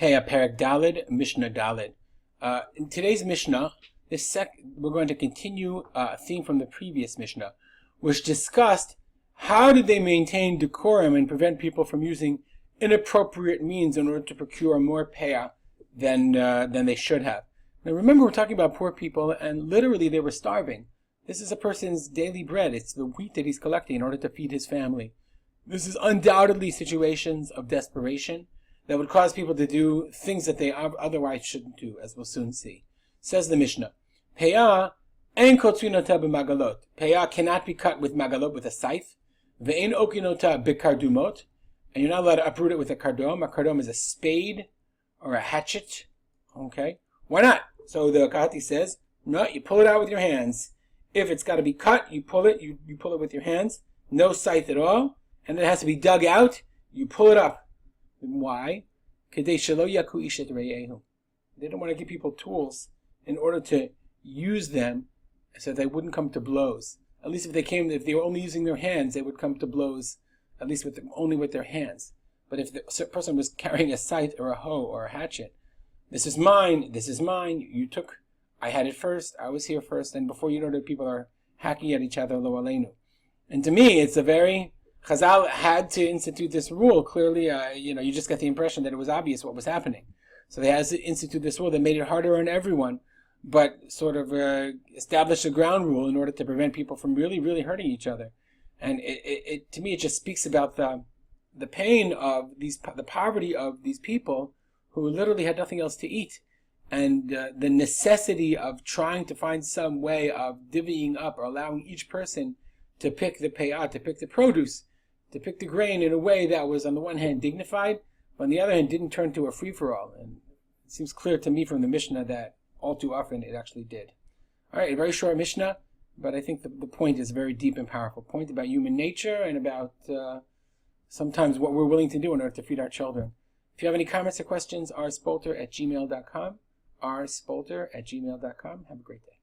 Peah, Perek Daled, Mishnah Daled. In today's Mishnah, we're going to continue a theme from the previous Mishnah, which discussed how did they maintain decorum and prevent people from using inappropriate means in order to procure more Peah than they should have. Now remember, we're talking about poor people, and literally they were starving. This is a person's daily bread. It's the wheat that he's collecting in order to feed his family. This is undoubtedly situations of desperation that would cause people to do things that they otherwise shouldn't do, as we'll soon see. Says the Mishnah, Peah en kotzrinota b'magalot. Peah cannot be cut with magalot, with a scythe. Ve'en okinota b'kardumot. And you're not allowed to uproot it with a kardom. A kardom is a spade or a hatchet. Okay? Why not? So the Kahati says, no, you pull it out with your hands. If it's got to be cut, you pull it. You pull it with your hands. No scythe at all. And it has to be dug out. You pull it up. Why? They don't want to give people tools in order to use them so they wouldn't come to blows. At least if they were only using their hands, they would come to blows, at least only with their hands. But if the person was carrying a scythe or a hoe or a hatchet, this is mine, I had it first, I was here first, and before you know it, people are hacking at each other, lo aleinu. And to me, it's Chazal had to institute this rule. Clearly, you just got the impression that it was obvious what was happening. So they had to institute this rule that made it harder on everyone, but sort of established a ground rule in order to prevent people from really, really hurting each other. And to me, it just speaks about the pain of the poverty of these people who literally had nothing else to eat, and the necessity of trying to find some way of divvying up or allowing each person to pick the peah, to pick the produce, to pick the grain in a way that was, on the one hand, dignified, but on the other hand, didn't turn to a free-for-all. And it seems clear to me from the Mishnah that all too often it actually did. All right, a very short Mishnah, but I think the point is a very deep and powerful point about human nature and about sometimes what we're willing to do in order to feed our children. If you have any comments or questions, rspolter@gmail.com, rspolter@gmail.com. Have a great day.